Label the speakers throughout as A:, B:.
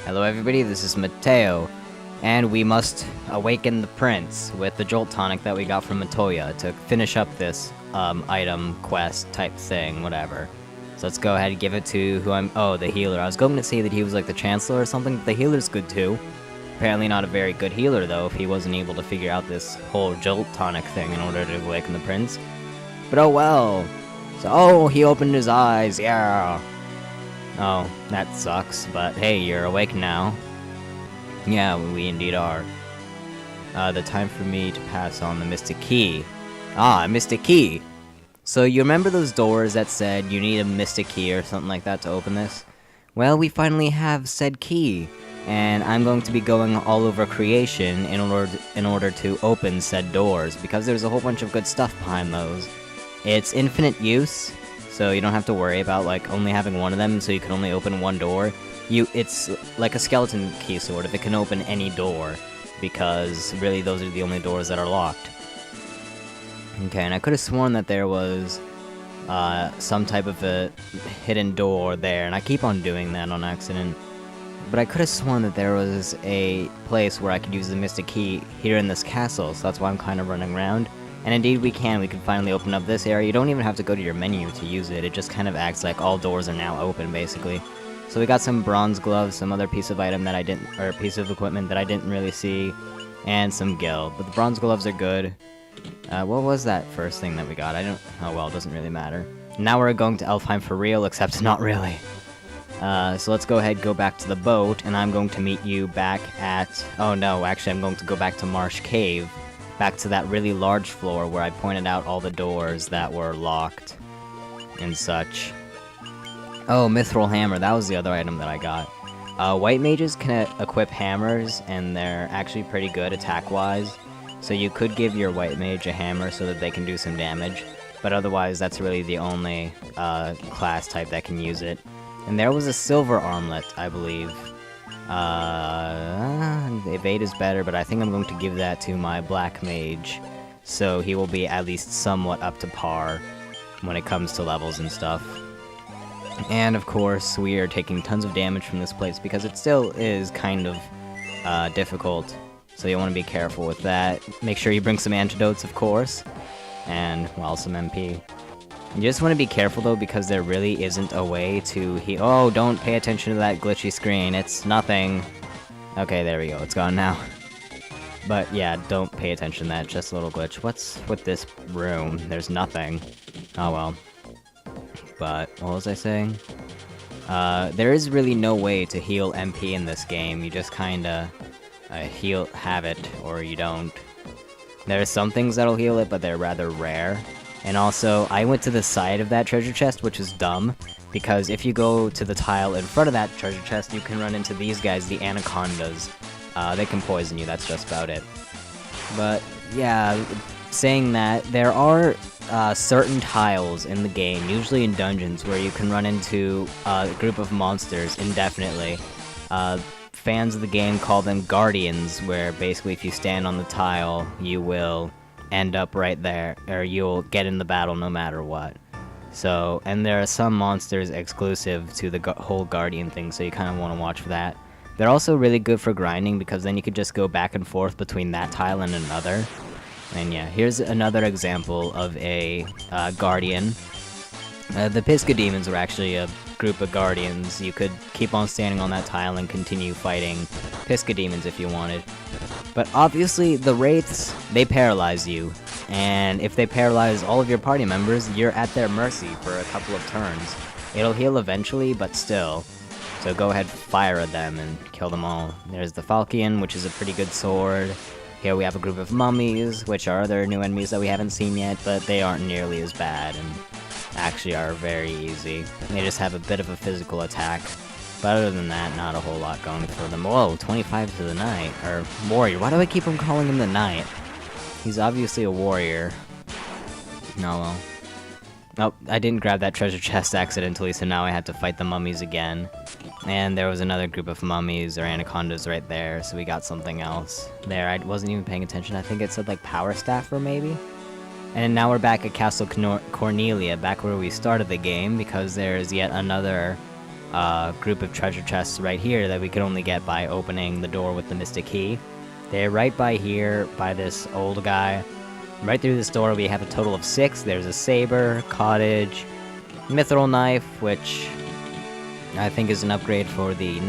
A: Hello everybody, this is Mateo, and we must awaken the prince with the Jolt tonic that we got from Matoya to finish up this item quest type thing, whatever. So let's go ahead and give it to the healer. I was going to say that he was like the Chancellor or something, but the healer's good too. Apparently not a very good healer though, if he wasn't able to figure out this whole Jolt tonic thing in order to awaken the prince. But oh well. So, he opened his eyes, yeah. Oh, that sucks, but hey, you're awake now. Yeah, we indeed are. The time for me to pass on the Mystic Key. Ah, Mystic Key! So you remember those doors that said you need a Mystic Key or something like that to open this? Well, we finally have said key, and I'm going to be going all over creation in order to open said doors, because there's a whole bunch of good stuff behind those. It's infinite use, so you don't have to worry about like only having one of them, so you can only open one door. It's like a skeleton key sort of. It can open any door, because really those are the only doors that are locked. Okay, and I could have sworn that there was some type of a hidden door there, and I keep on doing that on accident. But I could have sworn that there was a place where I could use the Mystic Key here in this castle, so that's why I'm kind of running around. And indeed we can finally open up this area. You don't even have to go to your menu to use it, it just kind of acts like all doors are now open, basically. So we got some bronze gloves, some other piece of item that I didn't, or piece of equipment that I didn't really see, and some gil. But the bronze gloves are good. What was that first thing that we got? Oh well, it doesn't really matter. Now we're going to Elfheim for real, except not really. So let's go ahead, go back to the boat, and I'm going to meet you back at... Oh no, actually I'm going to go back to Marsh Cave. Back to that really large floor where I pointed out all the doors that were locked and such. Oh, Mithril Hammer, that was the other item that I got. White mages can equip hammers, and they're actually pretty good attack-wise. So you could give your white mage a hammer so that they can do some damage, but otherwise that's really the only class type that can use it. And there was a silver armlet, I believe. Evade is better, but I think I'm going to give that to my black mage, so he will be at least somewhat up to par when it comes to levels and stuff. And of course, we are taking tons of damage from this place because it still is kind of difficult, so you want to be careful with that. Make sure you bring some antidotes, of course, and, well, some MP. You just want to be careful though, because there really isn't a way to heal. Oh, don't pay attention to that glitchy screen. It's nothing. Okay, there we go. It's gone now. But yeah, don't pay attention to that. Just a little glitch. What's with this room? There's nothing. Oh well. But what was I saying? There is really no way to heal MP in this game. You just kinda have it, or you don't. There are some things that'll heal it, but they're rather rare. And also, I went to the side of that treasure chest, which is dumb, because if you go to the tile in front of that treasure chest, you can run into these guys, the anacondas. They can poison you, that's just about it. But, yeah, saying that, there are certain tiles in the game, usually in dungeons, where you can run into a group of monsters indefinitely. Fans of the game call them guardians, where basically if you stand on the tile, you will end up right there, or you'll get in the battle no matter what. So, and there are some monsters exclusive to the whole Guardian thing, so you kind of want to watch for that. They're also really good for grinding, because then you could just go back and forth between that tile and another. And yeah, here's another example of a Guardian. The Pisca Demons were actually a group of Guardians. You could keep on standing on that tile and continue fighting Pisca Demons if you wanted. But obviously, the Wraiths, they paralyze you, and if they paralyze all of your party members, you're at their mercy for a couple of turns. It'll heal eventually, but still. So go ahead, fire at them, and kill them all. There's the Falchion, which is a pretty good sword. Here we have a group of mummies, which are other new enemies that we haven't seen yet, but they aren't nearly as bad, and actually are very easy. They just have a bit of a physical attack. But other than that, not a whole lot going for them. Whoa, 25 to the knight. Or warrior. Why do I keep on calling him the knight? He's obviously a warrior. No, well. Nope, I didn't grab that treasure chest accidentally, so now I had to fight the mummies again. And there was another group of mummies or anacondas right there, so we got something else. There, I wasn't even paying attention. I think it said like Power Staffer maybe? And now we're back at Castle Cornelia, back where we started the game, because there's yet another group of treasure chests right here that we could only get by opening the door with the mystic key. They're right by here, by this old guy. Right through this door we have a total of 6. There's a saber, cottage, mithril knife, which I think is an upgrade for the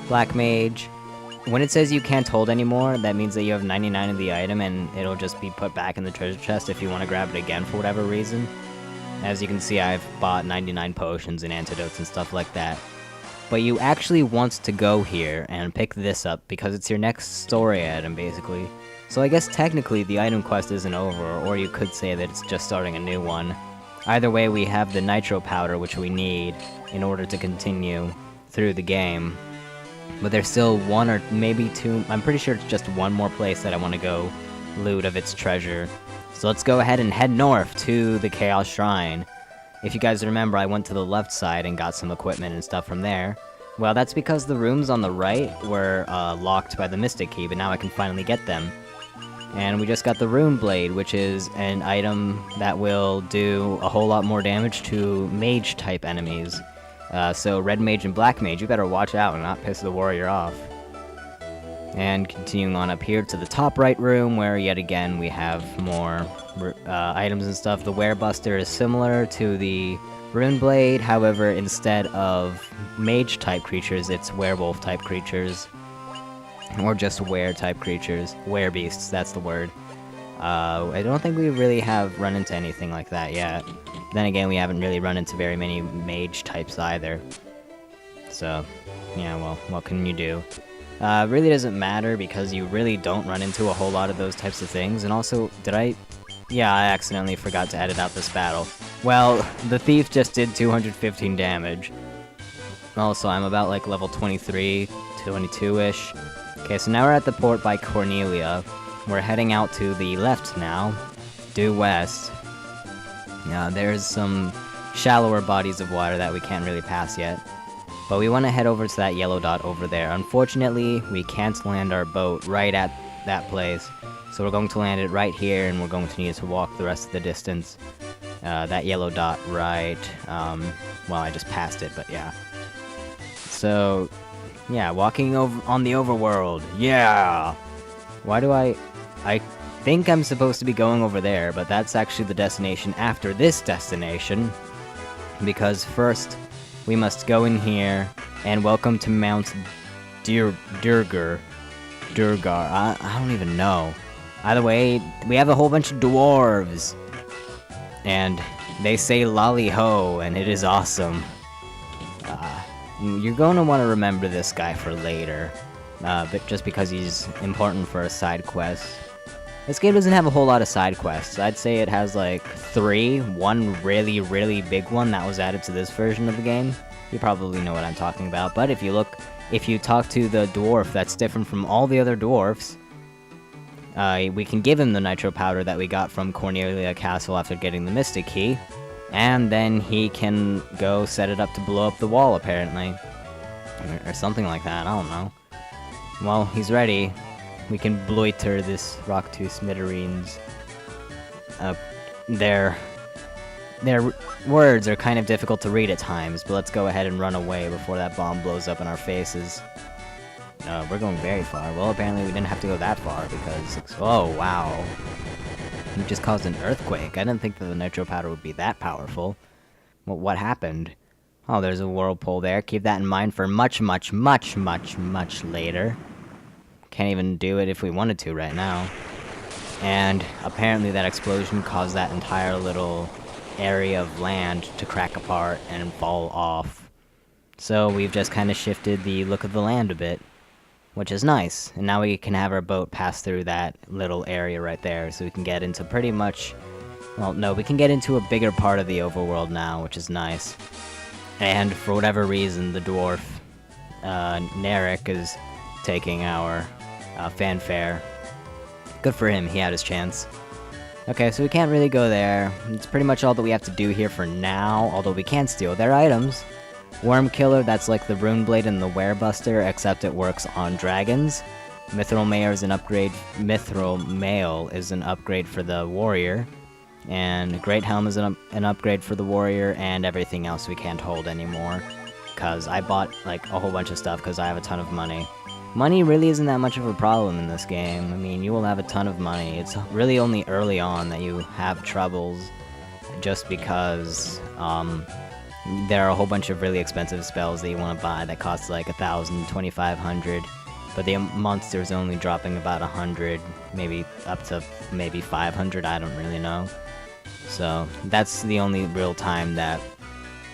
A: black mage. When it says you can't hold anymore, that means that you have 99 of the item and it'll just be put back in the treasure chest if you want to grab it again for whatever reason. As you can see, I've bought 99 potions and antidotes and stuff like that. But you actually want to go here and pick this up because it's your next story item, basically. So I guess technically the item quest isn't over, or you could say that it's just starting a new one. Either way, we have the nitro powder, which we need in order to continue through the game. But there's still 1 or maybe 2, I'm pretty sure it's just 1 more place that I want to go loot of its treasure. So let's go ahead and head north to the Chaos Shrine. If you guys remember, I went to the left side and got some equipment and stuff from there. Well, that's because the rooms on the right were locked by the Mystic Key, but now I can finally get them. And we just got the Rune Blade, which is an item that will do a whole lot more damage to mage-type enemies. So red mage and black mage, you better watch out and not piss the warrior off. And continuing on up here to the top right room, where yet again we have more items and stuff. The Werebuster is similar to the Rune Blade, however, instead of mage-type creatures, it's werewolf-type creatures. Or just were-type creatures. Werebeasts, that's the word. I don't think we really have run into anything like that yet. Then again, we haven't really run into very many mage types either. So, yeah, well, what can you do? Really doesn't matter because you really don't run into a whole lot of those types of things. And also, yeah, I accidentally forgot to edit out this battle. Well, the thief just did 215 damage. Also, I'm about like level 23, 22-ish. Okay, so now we're at the port by Cornelia. We're heading out to the left now, due west. There's some shallower bodies of water that we can't really pass yet. But we want to head over to that yellow dot over there. Unfortunately, we can't land our boat right at that place. So we're going to land it right here, and we're going to need to walk the rest of the distance. That yellow dot right, well, I just passed it, but yeah. So, yeah, walking over on the overworld, yeah! Why do I think I'm supposed to be going over there, but that's actually the destination after this destination. Because first, we must go in here, and welcome to Mount Durgar. I don't even know. Either way, we have a whole bunch of dwarves. And they say lolly ho, and it is awesome. You're going to want to remember this guy for later. But just because he's important for a side quest. This game doesn't have a whole lot of side quests. I'd say it has like 3. One really, really big one that was added to this version of the game. You probably know what I'm talking about. But if you talk to the dwarf that's different from all the other dwarfs, we can give him the nitro powder that we got from Cornelia Castle after getting the Mystic Key. And then he can go set it up to blow up the wall, apparently. Or something like that, I don't know. Well, he's ready. We can bloiter this rock to smithereens. Their words are kind of difficult to read at times, but let's go ahead and run away before that bomb blows up in our faces. We're going very far. Well, apparently we didn't have to go that far because... Oh, wow. You just caused an earthquake. I didn't think that the nitro powder would be that powerful. Well, what happened? Oh, there's a whirlpool there. Keep that in mind for much, much, much, much, much later. Can't even do it if we wanted to right now. And apparently that explosion caused that entire little area of land to crack apart and fall off. So we've just kind of shifted the look of the land a bit, which is nice. And now we can have our boat pass through that little area right there, so we can get into pretty much... Well, no, we can get into a bigger part of the overworld now, which is nice. And for whatever reason, the dwarf, Narek, is taking our fanfare. Good for him, he had his chance. Okay, so we can't really go there. It's pretty much all that we have to do here for now, although we can steal their items. Worm Killer, that's like the Rune Blade and the Werebuster, except it works on dragons. Mithril Mail is an upgrade. Mithril Mail is an upgrade for the warrior, and Great Helm is an upgrade for the warrior, and everything else we can't hold anymore. because I bought, like, a whole bunch of stuff because I have a ton of money. Money really isn't that much of a problem in this game. I mean, you will have a ton of money. It's really only early on that you have troubles, just because, there are a whole bunch of really expensive spells that you want to buy that cost like 1,000, 2,500, but the monster's only dropping about 100, maybe up to maybe 500, I don't really know. So that's the only real time that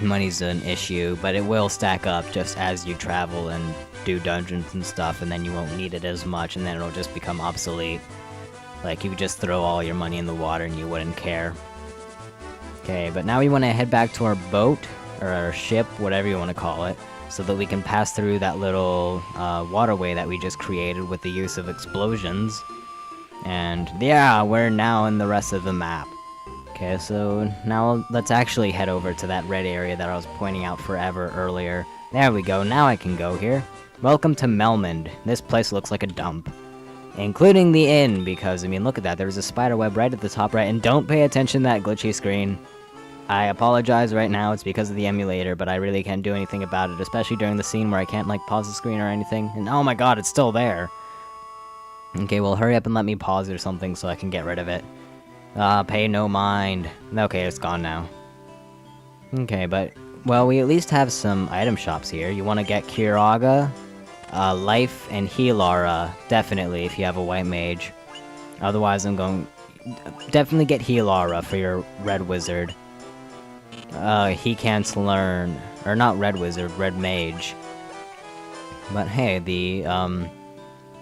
A: money's an issue, but it will stack up just as you travel and do dungeons and stuff, and then you won't need it as much, and then it'll just become obsolete. Like, you could just throw all your money in the water and you wouldn't care. Okay, but now we want to head back to our boat, or our ship, whatever you want to call it, so that we can pass through that little waterway that we just created with the use of explosions. And yeah, we're now in the rest of the map. Okay, so now let's actually head over to that red area that I was pointing out forever earlier. There we go, now I can go here. Welcome to Melmond. This place looks like a dump. Including the inn, because, I mean, look at that, there's a spider web right at the top right, and don't pay attention to that glitchy screen. I apologize right now, it's because of the emulator, but I really can't do anything about it, especially during the scene where I can't, like, pause the screen or anything. And oh my god, it's still there! Okay, well, hurry up and let me pause or something so I can get rid of it. Pay no mind. Okay, it's gone now. Okay, but, well, we at least have some item shops here. You want to get Kiraga, Life, and Healara, definitely, if you have a white mage. Otherwise, I'm going... Definitely get Healara for your red wizard. He can't learn... Or not red wizard, red mage. But hey, the,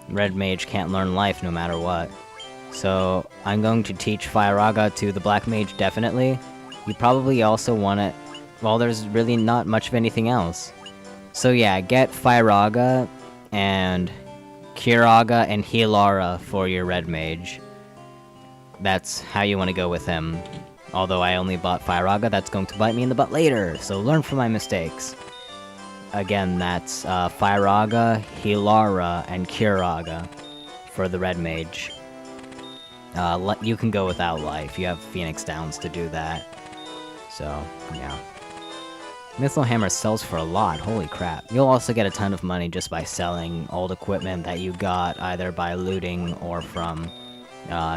A: red mage can't learn life no matter what. So, I'm going to teach Firaga to the black mage, definitely. You probably also want it... Well, there's really not much of anything else. So yeah, get Firaga and Kiraga and Healara for your red mage. That's how you want to go with him. Although I only bought Firaga, that's going to bite me in the butt later, so learn from my mistakes. Again, that's Firaga, Healara, and Kiraga for the red mage. You can go without life, you have Phoenix Downs to do that. So, yeah. Mithril Hammer sells for a lot, holy crap. You'll also get a ton of money just by selling old equipment that you got either by looting or from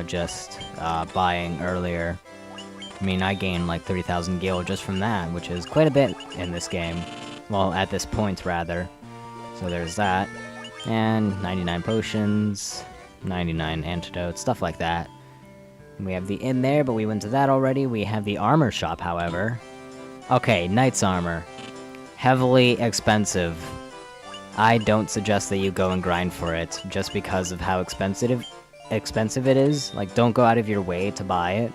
A: just buying earlier. I mean, I gained like 30,000 gil just from that, which is quite a bit in this game. Well, at this point, rather. So there's that. And 99 potions, 99 antidotes, stuff like that. We have the inn there, but we went to that already. We have the armor shop, however. Okay, knight's armor. Heavily expensive. I don't suggest that you go and grind for it, just because of how expensive it is. Like, don't go out of your way to buy it.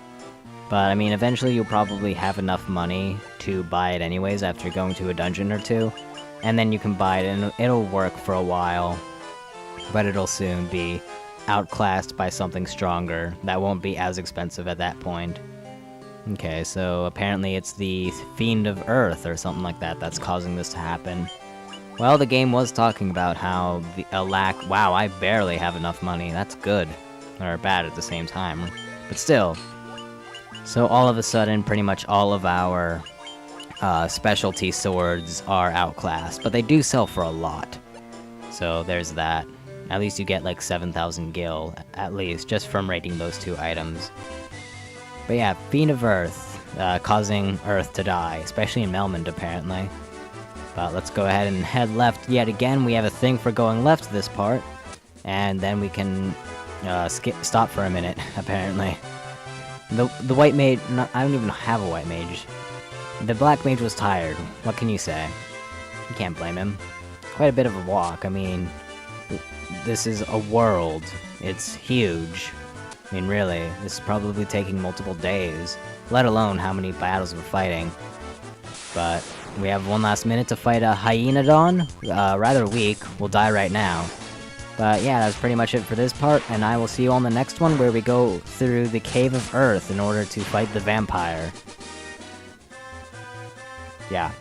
A: But, I mean, eventually you'll probably have enough money to buy it anyways after going to a dungeon or two. And then you can buy it, and it'll work for a while. But it'll soon be outclassed by something stronger that won't be as expensive at that point. Okay, so apparently it's the Fiend of Earth or something like that that's causing this to happen. Well, the game was talking about how wow, I barely have enough money. That's good. Or bad at the same time. But still. So all of a sudden, pretty much all of our specialty swords are outclassed. But they do sell for a lot. So there's that. At least you get like 7,000 gil, at least, just from rating those two items. But yeah, Fiend of Earth, causing Earth to die, especially in Melmond, apparently. But let's go ahead and head left yet again. We have a thing for going left this part. And then we can stop for a minute, apparently. The white mage... I don't even have a white mage. The black mage was tired. What can you say? You can't blame him. Quite a bit of a walk. I mean, this is a world. It's huge. I mean, really, this is probably taking multiple days, let alone how many battles we're fighting. But we have one last minute to fight a Hyenodon, rather weak, we'll die right now. But yeah, that's pretty much it for this part, and I will see you on the next one where we go through the Cave of Earth in order to fight the vampire. Yeah.